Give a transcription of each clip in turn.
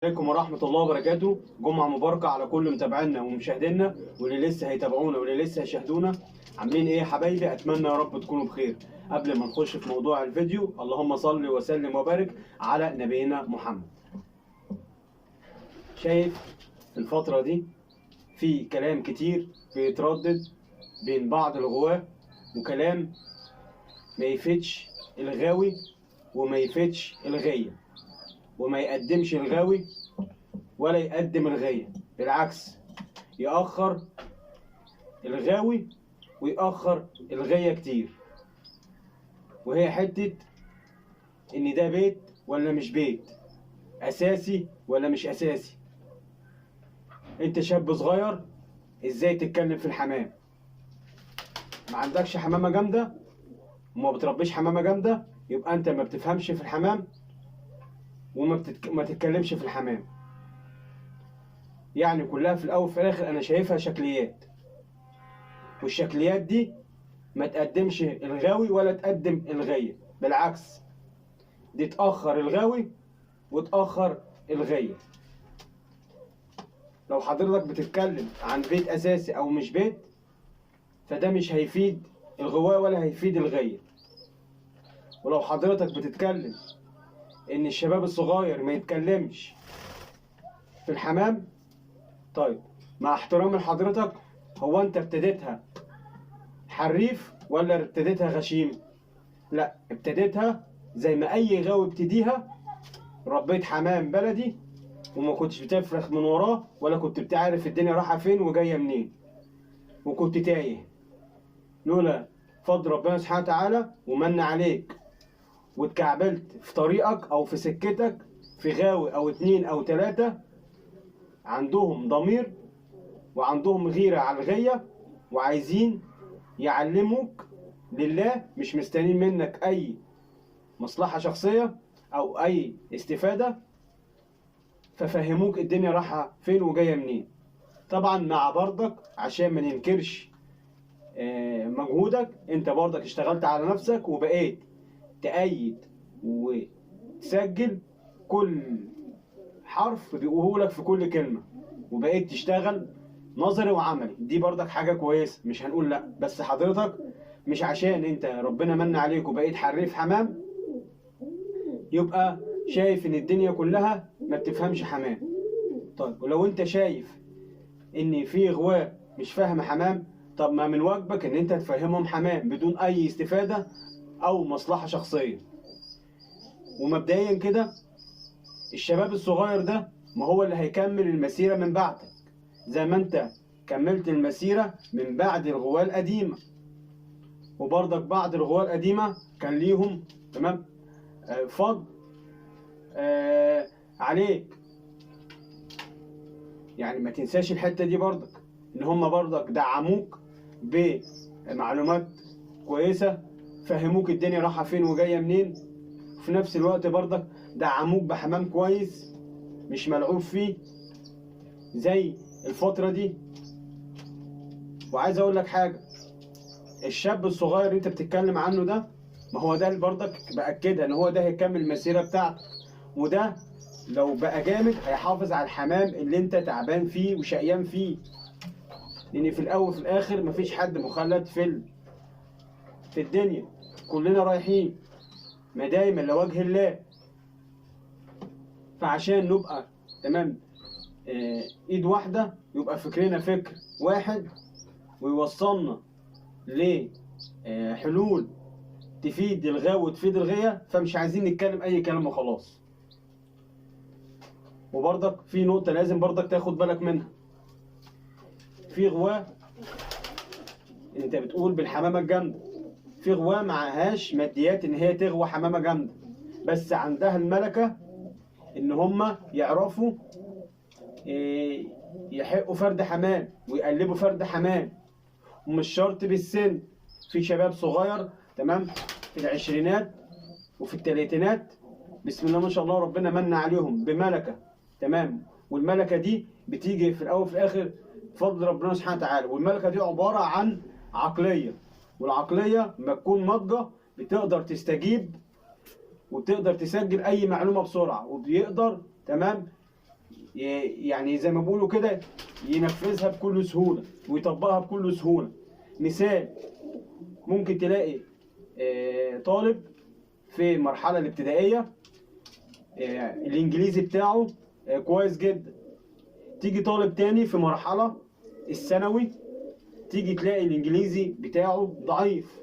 عليكم ورحمة الله وبركاته. جمعة مباركة على كل متابعينا ومشاهدينا واللي لسه هيتابعونا واللي لسه هيشاهدونا. عاملين ايه يا حبايبي؟ اتمنى يا رب تكونوا بخير. قبل ما نخش في موضوع الفيديو، اللهم صل وسلم وبارك على نبينا محمد. شايف الفترة دي في كلام كتير بيتردد بين بعض الغواة، وكلام ما يفيدش الغاوي وما يفيدش الغية، وما يقدمش الغاوي ولا يقدم الغاية، بالعكس يأخر الغاوي ويأخر الغاية كتير. وهي حتة إن ده بيت ولا مش بيت، أساسي ولا مش أساسي. أنت شاب صغير، إزاي تتكلم في الحمام؟ ما عندكش حمامة جامدة وما بتربيش حمامة جامدة، يبقى أنت ما بتفهمش في الحمام ما تتكلمش في الحمام. يعني كلها في الأول وفي الآخر أنا شايفها شكليات، والشكليات دي ما تقدمش الغاوي ولا تقدم الغاية، بالعكس دي تأخر الغاوي وتأخر الغاية. لو حضرتك بتتكلم عن بيت أساسي أو مش بيت، فده مش هيفيد الغواية ولا هيفيد الغاية. ولو حضرتك بتتكلم إن الشباب الصغير ما يتكلمش في الحمام، طيب مع احترامي لحضرتك، هو أنت ابتديتها حريف ولا ابتديتها غشيم؟ لا، ابتديتها زي ما أي غاوي ابتديها، ربيت حمام بلدي وما كنتش بتفرخ من وراه، ولا كنت بتعرف الدنيا رايحة فين وجاية منين، وكنت تايه. لولا فضل ربنا سبحانه وتعالى ومن عليك واتكعبلت في طريقك أو في سكتك في غاوي أو اتنين أو تلاتة عندهم ضمير وعندهم غيرة على الغية وعايزين يعلموك لله، مش مستنين منك أي مصلحة شخصية أو أي استفادة، ففهموك الدنيا رايحة فين وجاية منين. طبعا مع برضك عشان ما ننكرش مجهودك، انت برضك اشتغلت على نفسك وبقيت تأيد وتسجل كل حرف بيقوله لك في كل كلمة، وبقيت تشتغل نظري وعملي. دي برضك حاجة كويسة، مش هنقول لا، بس حضرتك مش عشان انت ربنا من عليك وبقيت حريف حمام يبقى شايف ان الدنيا كلها ما بتفهمش حمام. طيب ولو انت شايف ان في غواة مش فاهم حمام، طب ما من واجبك ان انت تفهمهم حمام بدون اي استفادة او مصلحة شخصية. ومبدئيا كده الشباب الصغير ده ما هو اللي هيكمل المسيرة من بعدك، زي ما انت كملت المسيرة من بعد الغواة القديمة. وبرضك بعد الغواة القديمة كان ليهم تمام فضل عليك. يعني ما تنساش الحتة دي برضك، ان هم برضك دعموك بمعلومات كويسة، فهموك الدنيا رايحة فين وجاية منين، وفي نفس الوقت برضك دعموك بحمام كويس مش ملعوب فيه زي الفترة دي. وعايز اقول لك حاجة، الشاب الصغير اللي انت بتتكلم عنه ده، ما هو ده اللي برضك بأكدها ان هو ده هيكمل المسيرة بتاعته، وده لو بقى جامد هيحافظ على الحمام اللي انت تعبان فيه وشقيان فيه. لان في الاول وفي الاخر مفيش حد مخلد في الدنيا، كلنا رايحين ما دايما لوجه الله. فعشان نبقى تمام ايد واحدة، يبقى فكرنا فكر واحد ويوصلنا لحلول تفيد الغاوي وتفيد الغية، فمش عايزين نتكلم اي كلام وخلاص. وبرضك في نقطة لازم برضك تاخد بالك منها، في غواة انت بتقول بالحمامة الجامدة، في غواة معهاش ماديات ان هي تغوى حمامة جامدة، بس عندها الملكة ان هم يعرفوا يحقوا فرد حمام ويقلبوا فرد حمام. ومش شرط بالسن، في شباب صغير تمام في العشرينات وفي الثلاثينات بسم الله ما شاء الله ربنا من عليهم بملكة تمام، والملكة دي بتيجي في الاول وفي الاخر بفضل ربنا سبحانه وتعالى. والملكة دي عبارة عن عقلية، والعقلية لما تكون ناضجة بتقدر تستجيب وبتقدر تسجل اي معلومة بسرعة، وبيقدر تمام يعني زي ما بيقولوا كده ينفذها بكل سهولة ويطبقها بكل سهولة. مثال، ممكن تلاقي طالب في المرحلة الابتدائية الإنجليزي بتاعه كويس جدا، تيجي طالب تاني في مرحلة الثانوي تيجي تلاقي الإنجليزي بتاعه ضعيف،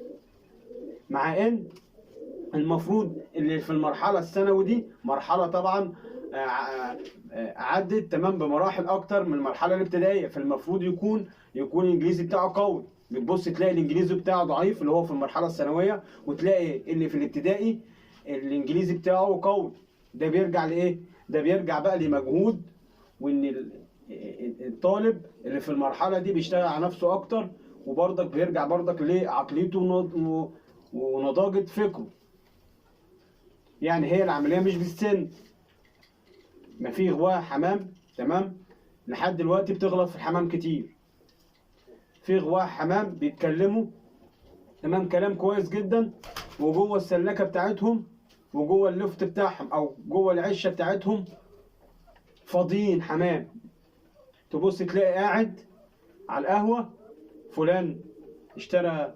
مع إن المفروض اللي في المرحلة الثانوي دي مرحلة طبعا عدت تمام بمراحل أكتر من المرحلة الابتدائية، فالمفروض يكون الإنجليزي بتاعه قوي. بتبص تلاقي الإنجليزي بتاعه ضعيف اللي هو في المرحلة الثانوية، وتلاقي اللي في الابتدائي الإنجليزي بتاعه قوي. ده بيرجع لإيه؟ ده بيرجع بقى لمجهود، وإن الطالب اللي في المرحلة دي بيشتغل على نفسه أكتر، وبرضك بيرجع برضك لعقليته ونضاجة فكره. يعني هي العملية مش بالسن. ما في غواية حمام تمام لحد دلوقتي بتغلط في الحمام كتير. في غواية حمام بيتكلموا تمام كلام كويس جدا، وجوه السلكة بتاعتهم وجوه اللفت بتاعهم او جوه العشة بتاعتهم فاضيين حمام. تبص تلاقي قاعد على القهوة، فلان اشترى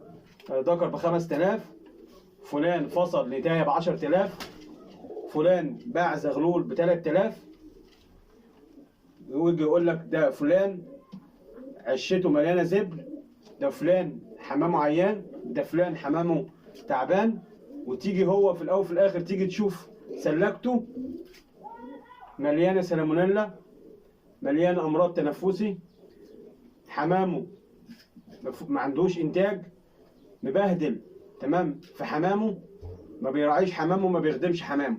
ذكر ب5000، فلان فصل نتاية ب10,000، فلان باع زغلول ب3000، ويجي يقول لك ده فلان عشته مليانة زبل، ده فلان حمامه عيان، ده فلان حمامه تعبان. وتيجي هو في الأول وفي الآخر تيجي تشوف سلكته مليانة سالمونيلا، مليانة أمراض تنفسي، حمامه ما عندوش إنتاج، مبهدل تمام في حمامه، ما بيراعيش حمامه، ما بيخدمش حمامه.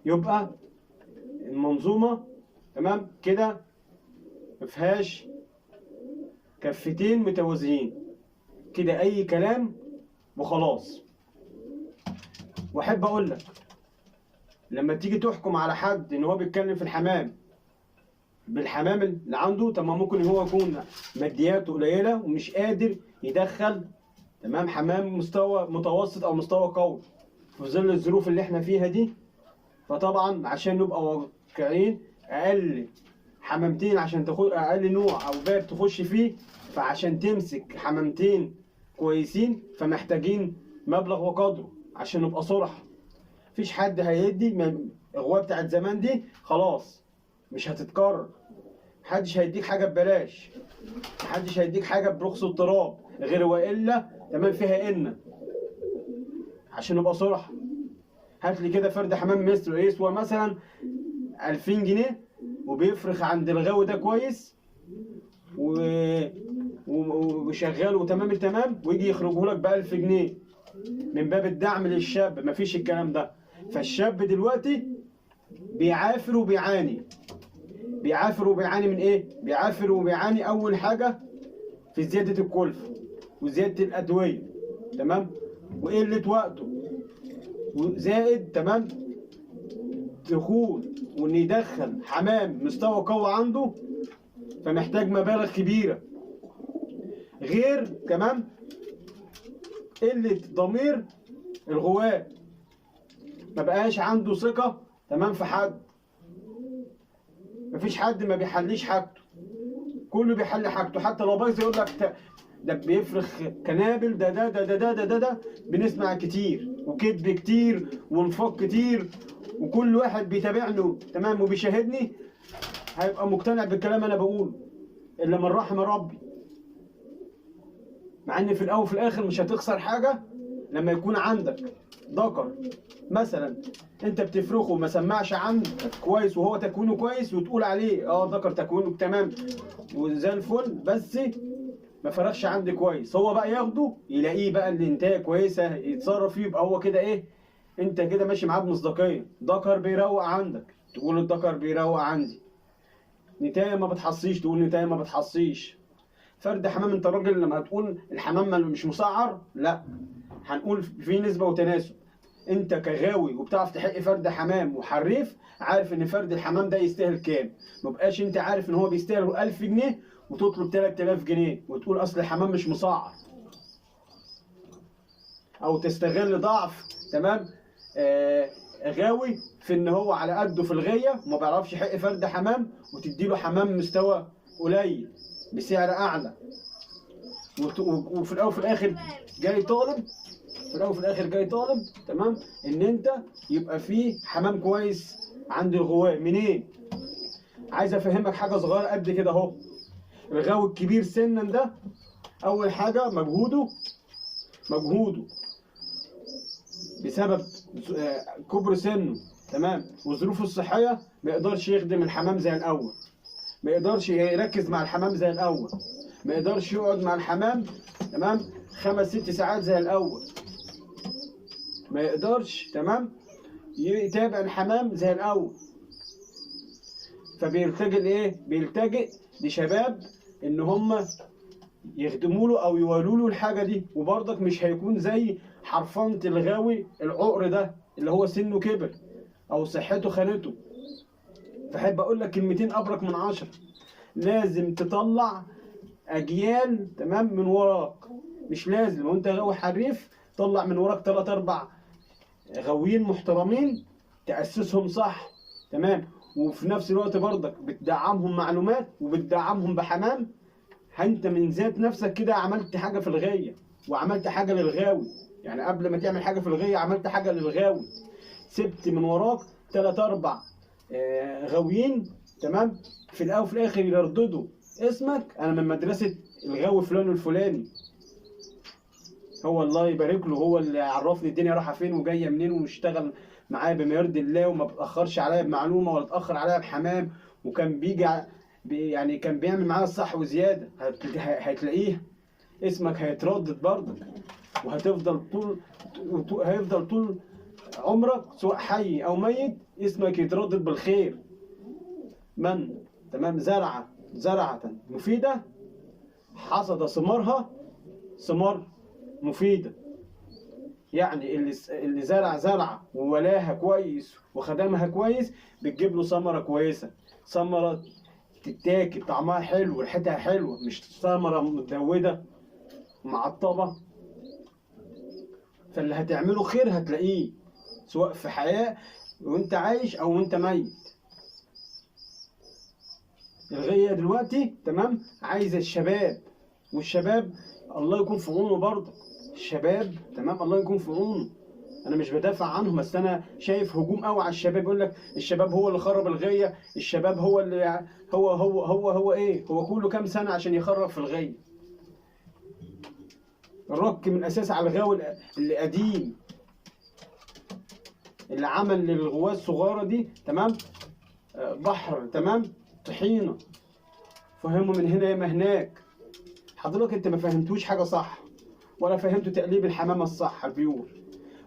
يبقى المنظومة تمام كده مفيهاش كفتين متوازيين كده، أي كلام وخلاص. وأحب أقول لك لما تيجي تحكم على حد إن هو بيتكلم في الحمام بالحمام اللي عنده، طب ما ممكن هو يكون مادياته قليلة ومش قادر يدخل تمام حمام مستوى متوسط أو مستوى قوي في ظل الظروف اللي احنا فيها دي. فطبعا عشان نبقى واقعيين، أقل حمامتين عشان تخش، أقل نوع أو باب تخش فيه، فعشان تمسك حمامتين كويسين فمحتاجين مبلغ وقدره. عشان نبقى صراحة، مفيش حد هيدي الغواية بتاعت زمان دي خلاص مش هتتكرر. محدش هيديك حاجة ببلاش، محدش هيديك حاجة برخص التراب غير وإلا تمام فيها إن. عشان نبقى صراحة، هات لي كده فرد حمام مصر يسوى مثلا 2000 جنيه وبيفرخ عند الغاوي ده كويس وشغال وتمام التمام، ويجي يخرجه لك ب1000 جنيه من باب الدعم للشاب. مفيش الكلام ده. فالشاب دلوقتي بيعافر وبيعاني. بيعافر وبيعاني من ايه؟ بيعافر وبيعاني اول حاجة في زيادة الكلفة وزيادة الأدوية تمام، وقلة وقته، وزائد تمام دخول وان يدخل حمام مستوى قوي عنده، فمحتاج مبالغ كبيرة. غير كمان قلة ضمير الغواة، ما بقاش عنده ثقة تمام في حد. مفيش حد ما بيحليش حاجته، كله بيحل حاجته. حتى لو بايظ يقول لك ده بيفرخ كنابل، ده بنسمع كتير وكذب كتير ونفاق كتير، وكل واحد بيتابعني تمام وبيشاهدني هيبقى مقتنع بالكلام انا بقوله الا من رحم ربي. مع ان في الاول وفي الاخر مش هتخسر حاجه لما يكون عندك ذكر مثلا انت بتفرخه وما سمعش عندك كويس وهو تكوينه كويس، وتقول عليه ذكر تكوينه تمام وزي الفل، بس ما فرخش عندي كويس. هو بقى ياخده يلاقيه بقى الانتاج كويسه يتصرف فيه، يبقى هو كده ايه، انت كده ماشي معاه بمصداقيه. ذكر بيروق عندك تقول الذكر بيروق عندي، نتايه ما بتحصيش تقول نتايه ما بتحصيش. فرد حمام انت راجل لما هتقول الحمام مش مسعر، لا هنقول في نسبه وتناسب. انت كغاوي وبتعرف تحق فرد حمام وحريف عارف ان فرد الحمام ده يستاهل كام. مبقاش انت عارف ان هو بيستاهل 1000 جنيه وتطلب 3000 جنيه وتقول اصل الحمام مش مسعر، او تستغل ضعف تمام غاوي في ان هو على قده في الغيه وما بيعرفش يحق فرد حمام، وتديله حمام مستوى قليل بسعر اعلى، وفي الاول وفي الاخر جاي طالب، في الاول وفي الاخر جاي طالب تمام ان انت يبقى فيه حمام كويس عند الغواء. منين؟ عايز افهمك حاجه صغيره قد كده اهو. الغاوي الكبير سنا ده اول حاجه مجهوده بسبب كبر سنه تمام وظروفه الصحيه، ما يقدرش يخدم الحمام زي الاول، ما يقدرش يركز مع الحمام زي الاول، ما يقدرش يقعد مع الحمام تمام 5 6 ساعات زي الاول، ما يقدرش تمام يتابع الحمام زي الاول. فبيلتجئ لايه؟ بيلتجئ لشباب ان هم يخدموا له او يولوا له الحاجه دي. وبرضك مش هيكون زي حرفنة الغاوي العقر ده اللي هو سنه كبر او صحته خانته. فحب اقول لك كلمتين ابرك من 10. لازم تطلع اجيال تمام من وراك. مش لازم وانت غاوي حريف طلع من وراك 3 4 غاويين محترمين تأسسهم صح تمام، وفي نفس الوقت برضك بتدعمهم معلومات وبتدعمهم بحمام. انت من ذات نفسك كده عملت حاجه في الغايه وعملت حاجه للغاوي. يعني قبل ما تعمل حاجه في الغايه عملت حاجه للغاوي. سبت من وراك 3 4 غاويين تمام في الاول وفي الاخر يرددوا اسمك انا من مدرسه الغاوي فلان الفلاني. هو الله يبارك له هو اللي عرفني الدنيا رايحه فين وجايه منين، واشتغل معايا بما يرضي الله وما بتاخرش عليا بمعلومه ولا اتاخر عليا بحمام، وكان بيجي يعني كان بيعمل معايا الصح وزياده. هتلاقيه اسمك هيتردد برضك، وهتفضل هيفضل طول عمرك سواء حي او ميت اسمك يتردد بالخير. من تمام زرعة مفيدة حصد ثمارها ثمار مفيدة. يعني اللي زرعة وولاها كويس وخدمها كويس بتجيب له ثمرة كويسة، ثمرة تتاكل طعمها حلو وريحتها حلوة، مش ثمرة متدودة معطبة. فاللي هتعمله خير هتلاقيه سواء في حياة وانت عايش او وانت ميت. الغية دلوقتي تمام عايزة الشباب، والشباب الله يكون في عونه برضه. الشباب تمام الله يكون في عونه. انا مش بدافع عنهم بس انا شايف هجوم قوي على الشباب. يقول لك الشباب هو اللي خرب الغية، الشباب هو اللي هو ايه؟ هو كله كام سنة عشان يخرب في الغية؟ الرك من اساس على الغاوي اللي قديم اللي عمل للغواة الصغيرة دي تمام بحر تمام طحينة، فهموا من هنا يا ما هناك. حضرتك انت ما فهمتوش حاجة صح، ولا فهمتوا تقليب الحمامة الصح البيور،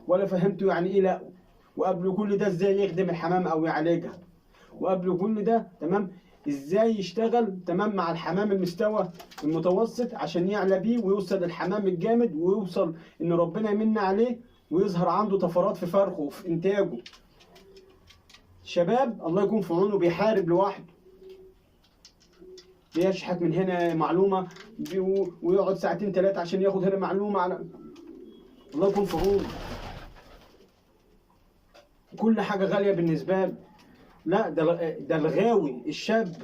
ولا فهمتوا يعني ايه لا، وقبل كل ده ازاي يخدم الحمام او يعالجها، وقبل كل ده تمام ازاي يشتغل تمام مع الحمام المستوى المتوسط عشان يعلى بيه ويوصل للحمام الجامد، ويوصل ان ربنا يمن عليه ويظهر عنده طفرات في فرخه وفي انتاجه. شباب الله يكون في عونه بيحارب لوحده، بيشحت من هنا معلومة ويقعد 2 3 ساعات عشان ياخد هنا معلومة على الله يكون في عونه. كل حاجة غالية بالنسبة له. لا ده الغاوي الشاب،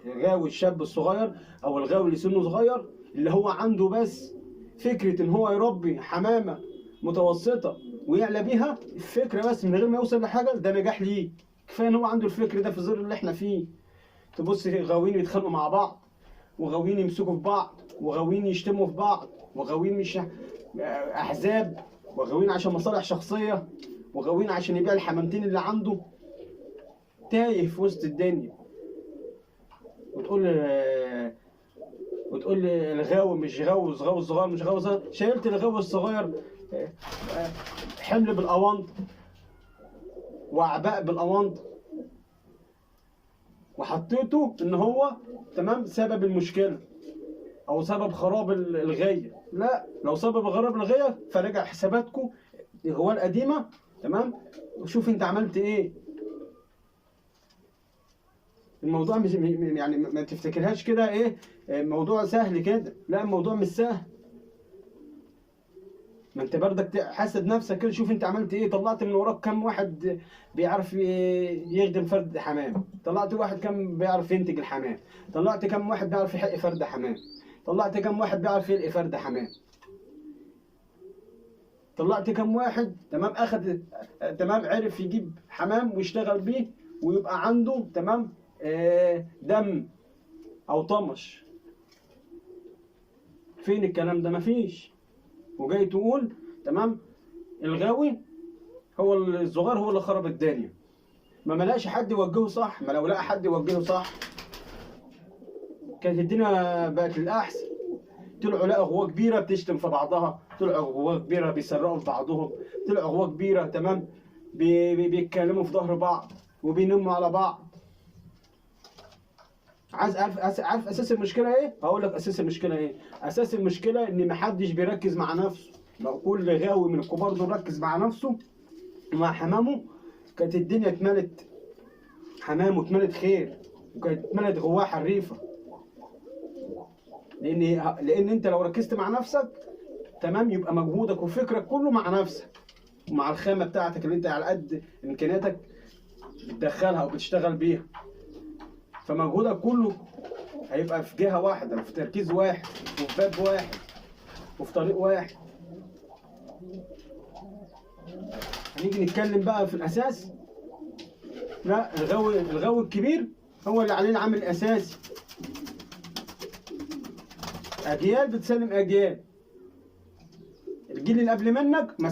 الغاوي الشاب الصغير او الغاوي اللي سنه صغير اللي هو عنده بس فكرة ان هو يربي حمامة متوسطة ويعلى بيها الفكرة بس من غير ما يوصل لحاجة، ده نجاح ليه. كفاية ان هو عنده الفكر ده في الظل اللي احنا فيه. تبص غاويين يتخانقوا مع بعض، وغاويين يمسكوا في بعض، وغاويين يشتموا في بعض، وغاويين مش احزاب، وغاويين عشان مصالح شخصية، وغاويين عشان يبيع الحمامتين اللي عنده. تايه في وسط الدنيا. وتقول لي الغاوي مش غاوي صغير مش غاوي صغير. شايلت الغاوي الصغير حمل بالاونط واعباء بالاونط وحطيته ان هو تمام سبب المشكله او سبب خراب الغايه. لا، لو سبب خراب الغايه فرجع حساباتكم الغوايه القديمه تمام وشوف انت عملت ايه. الموضوع مش يعني ما تفتكرهاش كده ايه موضوع سهل كده، لا الموضوع مش سهل. ما انت برضك حاسب نفسك كده، شوف انت عملت ايه. طلعت من وراك كم واحد بيعرف يخدم فرد حمام؟ طلعت واحد كم بيعرف ينتج الحمام؟ طلعت كم واحد بيعرف يحقي فرد حمام؟ طلعت كم واحد بيعرف يلقي فرد حمام؟ طلعت كم واحد تمام اخد تمام عرف يجيب حمام ويشتغل بيه ويبقى عنده تمام دم او طمش؟ فين الكلام ده؟ مفيش. وجاي تقول تمام الغاوي هو الصغير هو اللي خرب الدنيا. ما ملاقش حد يوجهه صح. ما لو لقى حد يوجهه صح كانت الدنيا بقت للأحسن. طلعوا لقوا غوا كبيرة بتشتم في بعضها، طلعوا غوا كبيرة بيسرقوا في بعضهم، طلعوا غوا كبيرة تمام بيتكلموا في ظهر بعض وبينموا على بعض. عايز عارف اساس المشكله ايه؟ هقول لك اساس المشكله ايه. اساس المشكله ان محدش بيركز مع نفسه. لو كل غاوي من الكبار دول ركز مع نفسه ومع حمامه كانت الدنيا اتملت حمام واتملت خير وكانت اتملت غواها حريفه. لان انت لو ركزت مع نفسك تمام يبقى مجهودك وفكرك كله مع نفسك ومع الخامه بتاعتك اللي انت على قد امكانياتك بتدخلها او بتشتغل بيها. فمجهودك كله هيبقى في جهه واحده وفي تركيز واحد وفي باب واحد وفي طريق واحد. هنيجي نتكلم بقى في الاساس. لا، الغاوي الكبير هو اللي عليه العامل الاساسي. اجيال بتسلم اجيال. الجيل اللي قبل منك ما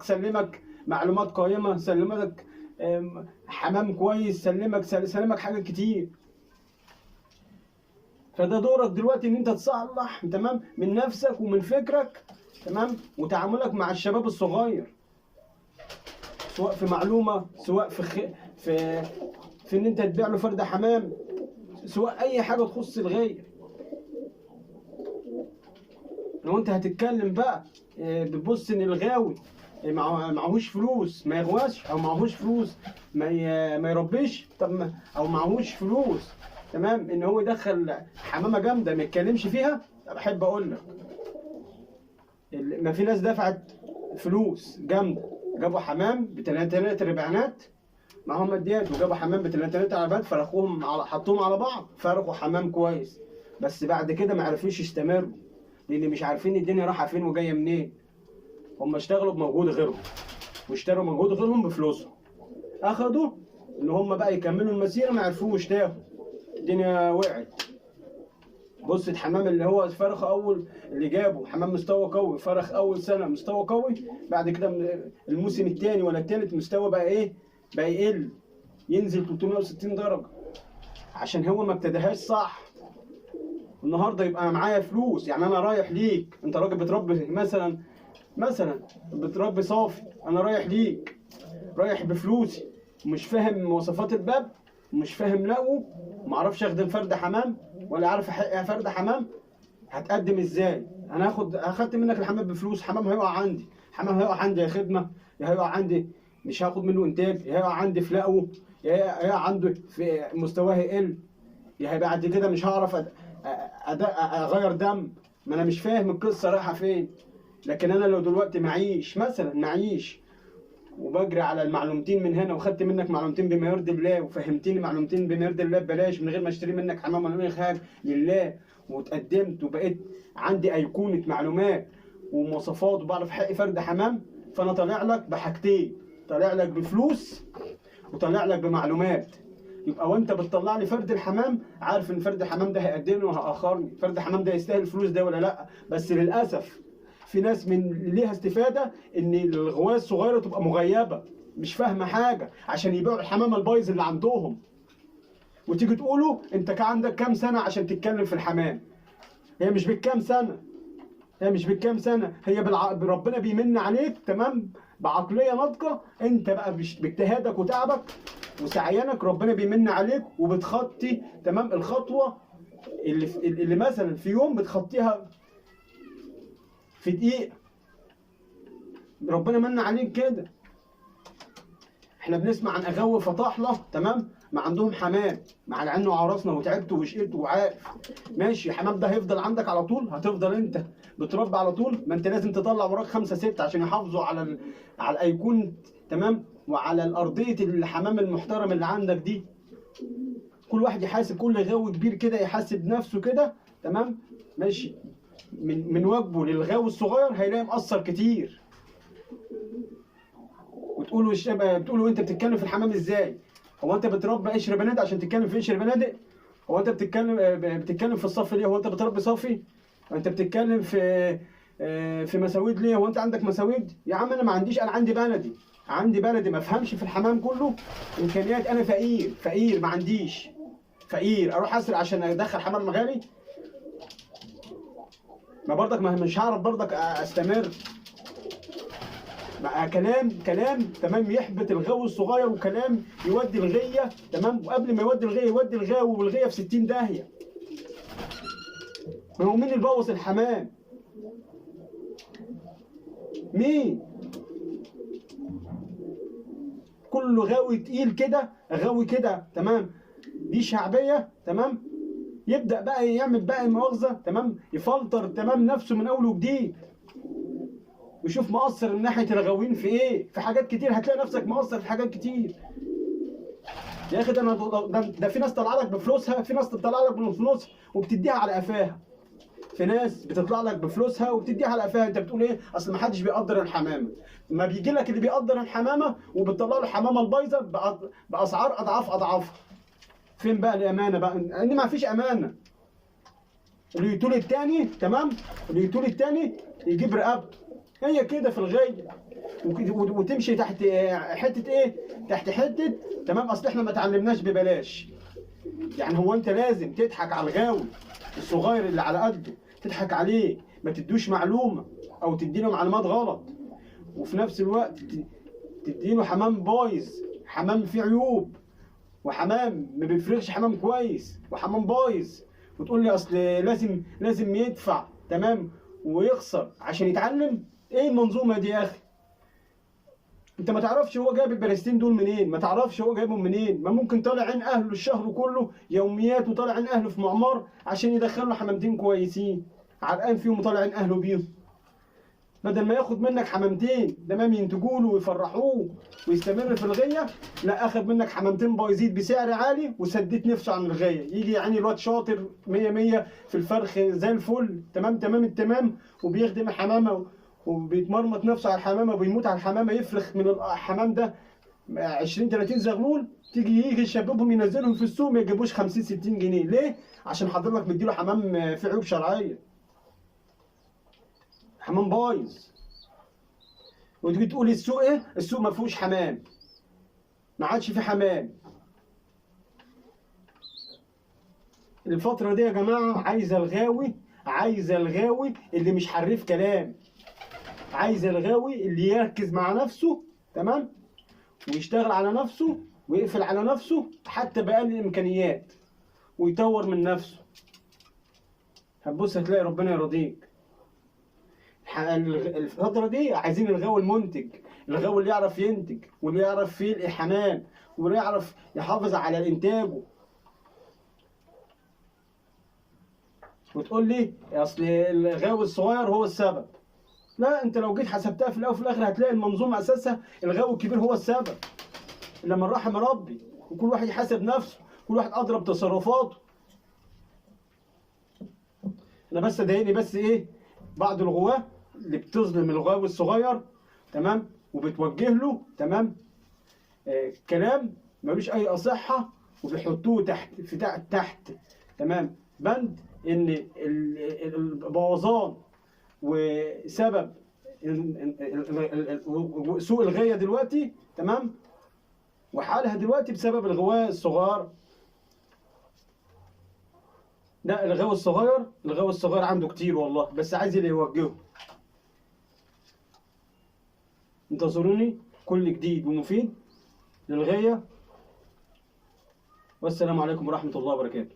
سلمك معلومات قيمه، سلمك حمام كويس، سلمك حاجات كتير. فده دورك دلوقتي ان انت تصلح تمام من نفسك ومن فكرك تمام وتعاملك مع الشباب الصغير، سواء في معلومه، سواء في ان انت تبيع له فرد حمام، سواء اي حاجه تخص الغير. لو انت هتتكلم بقى بتبص ان الغاوي معهوش فلوس ما يغواش، او معهوش فلوس ما يربيش، طب او معهوش فلوس تمام ان هو يدخل حمامه جامده ما يتكلمش فيها. احب اقول لك ما في ناس دفعت فلوس جامده جابوا حمام بتلاتة ربعانات معاهم ماديات، وجابوا حمام بتلاتة عربات فرخوهم حطوهم على بعض فرخوا حمام كويس، بس بعد كده ما عرفوش يستمروا لان مش عارفين الدنيا رايحه فين وجايه منين. هم اشتغلوا بمجهود غيرهم واشتروا مجهود غيرهم بفلوسهم، اخدوا ان هم بقى يكملوا المسيره ما عرفوش تاخد، الدنيا وقعت. بص الحمام اللي هو فرخ اول اللي جابه حمام مستوى قوي، فرخ اول سنه مستوى قوي، بعد كده الموسم الثاني ولا الثالث مستوى بقى ايه؟ بقى يقل، ينزل 360 درجه عشان هو ما ابتداهاش صح. النهارده يبقى انا معايا فلوس، يعني انا رايح ليك انت راجل بتربي مثلا بتربي صافي، انا رايح ليك رايح بفلوسي ومش فاهم مواصفات الباب ومش فاهم لقو ومعرفش اخدم فرد حمام ولا عارف احقق فرد حمام، هتقدم ازاي؟ انا اخدت منك الحمام بفلوس، حمام هيقع عندي، حمام هيقع عندي يا خدمه، يا هيقع عندي مش هاخد منه انتاج، يا هيقع عندي في لقو، يا هيقع عنده في مستواه يقل، يا بعد كده مش هعرف اغير دم. ما انا مش فاهم القصه رايحه فين. لكن انا لو دلوقتي معيش وبجري على المعلومتين من هنا وخدت منك معلومتين بما يرضي الله وفهمتني معلومتين بما يرضي الله ببلاش من غير ما اشتري منك حمام ولا اي حاجه لله، واتقدمت وبقيت عندي ايقونه معلومات ومواصفات وبعرف حقي فرد حمام، فانا طالع لك بحاجتين، طالع لك بفلوس وطالع لك بمعلومات. يبقى وانت بتطلع لي فرد الحمام عارف ان فرد الحمام ده هيقدمني وهيأخرني، فرد الحمام ده يستاهل الفلوس ده ولا لا. بس للاسف في ناس من ليها استفاده ان الغوايه الصغيره تبقى مغيبه مش فاهمه حاجه عشان يبيعوا الحمام البايظ اللي عندهم، وتيجي تقولوا انت كان عندك كام سنه عشان تتكلم في الحمام. هي مش بالكام سنه، هي ربنا بيمن عليك تمام بعقليه ناضجه، انت بقى باجتهادك وتعبك وسعيانك ربنا بيمن عليك وبتخطي تمام الخطوه اللي مثلا في يوم بتخطيها في دقيقه. ربنا من عليك كده. احنا بنسمع عن اغاوي فطاحله تمام ما عندهم حمام، مع انه عرسنا وتعبت وشقيت وعارف ماشي. الحمام ده هيفضل عندك على طول؟ هتفضل انت بتربي على طول؟ ما انت لازم تطلع وراك 5 6 عشان يحافظوا على الايقون، تمام، وعلى الارضيه الحمام المحترم اللي عندك دي. كل واحد يحاسب، كل غاوي كبير كده يحاسب نفسه كده، تمام، ماشي، من واجبه للغاوي الصغير هيلاقي مقصر كتير. وتقولوا بتقولوا انت بتتكلم في الحمام ازاي؟ هو انت بتربي قشر بنادق عشان تتكلم في قشر بنادق؟ هو انت بتتكلم في الصف ليه؟ هو انت بتربي صافي؟ انت بتتكلم في مساويد ليه؟ هو انت عندك مساويد؟ يا عم انا ما عنديش، انا عندي بلدي، عندي بلدي، ما افهمش في الحمام كله امكانيات. انا فقير ما عنديش، فقير اروح اسرق عشان ادخل حمام غالي؟ ما برضك مش هعرف برضك استمر. مع كلام تمام يحبط الغاوي الصغير، وكلام يودي الغيه، تمام، وقبل ما يودي الغيه يودي الغاوي والغيه في 60 داهيه. ما هو مين اللي بوظ الحمام؟ مين؟ كله غاوي تقيل كده، غاوي كده، تمام، دي شعبيه، تمام، يبدا بقى يعمل بقى مؤاخذه، تمام، يفلتر تمام نفسه من اول وجديد، ويشوف مقصر من ناحيه الغاويين في ايه. في حاجات كتير هتلاقي نفسك مقصر في حاجات كتير. يا اخي ده في ناس طالعه لك بفلوسها، في ناس بتطلع لك بفلوسها وبتديها على قفاها. في ناس بتطلع لك بفلوسها وبتديها على قفاها. انت بتقول ايه؟ اصل ما حدش بيقدر الحمامه. ما بيجي لك اللي بيقدر الحمامه وبتطلع له الحمامه البايظه باسعار اضعاف. فين بقى الامانه بقى؟ ان ما فيش امانه. اللي يطول التاني، تمام، اللي يطول التاني يجيب رقبته. هي كده في الغي، وتمشي تحت حته ايه؟ تحت حته، تمام. اصل احنا ما اتعلمناش ببلاش. يعني هو انت لازم تضحك على الغاوي الصغير اللي على قده، تضحك عليه، ما تدوش معلومه او تديله معلومات غلط، وفي نفس الوقت تديله حمام بايظ، حمام فيه عيوب، وحمام ما بيفرغش حمام كويس، وحمام بايظ، وتقول لي اصل لازم يدفع، تمام، ويخسر عشان يتعلم؟ ايه المنظومه دي يا اخي؟ انت ما تعرفش هو جايب البلاستين دول منين، ما تعرفش هو جايبهم منين. ما ممكن طالع عين اهله الشهر كله يوميات، وطالع عين اهله في معمار عشان يدخل له حمامتين كويسين، عرقان فيهم وطالع عين اهله بيهم. بدل ما ياخد منك حمامتين تمام ينتجوا له ويفرحوه ويستمر في الغيه، لا، اخد منك حمامتين بايظين بسعر عالي وسديت نفسه عن الغيه. يجي يعني الواد شاطر 100 في الفرخ زي الفل، تمام التمام، وبيخدم الحمامه وبيتمرمط نفسه على الحمامه وبيموت على الحمامه، يفرخ من الحمام ده 20 30 زغلول. يجي يشببهم ينزلهم في السوق ما يجيبوش 50 60 جنيه. ليه؟ عشان حضرتك مديله حمام فيه عيوب شرعيه، حمام بايظ. وتيجي تقول السوق ايه؟ السوق ما فيهوش حمام، ما عادش فيه حمام. الفترة دي يا جماعة عايزة الغاوي اللي مش حريف كلام، عايزة الغاوي اللي يركز مع نفسه، تمام، ويشتغل على نفسه ويقفل على نفسه حتى بأقل الإمكانيات، ويطور من نفسه. هتبص هتلاقي ربنا يرضيك. الفترة دي عايزين الغاوي المنتج، الغاوي اللي يعرف ينتج، واللي يعرف فيه الحمام، واللي يعرف يحافظ على إنتاجه. وتقول لي اصل الغاوي الصغير هو السبب. لا، انت لو جيت حسبتها في الاول وفي الاخر هتلاقي المنظومه اساسها الغاوي الكبير هو السبب. لما رحم ربي، وكل واحد يحاسب نفسه، كل واحد اضرب تصرفاته. انا بس ضايقني بس ايه؟ بعض الغواه اللي بتظلم الغاوي الصغير، تمام، وبتوجه له، تمام، كلام ملوش اي اصحه، وبيحطوه تحت تمام بند ان البوظان وسبب سوء الغايه دلوقتي، تمام، وحالها دلوقتي بسبب الغواء الصغار. لا، الغاوي الصغير عنده كتير والله، بس عايز اللي يوجهه. انتظروني كل جديد ومفيد للغاية، والسلام عليكم ورحمة الله وبركاته.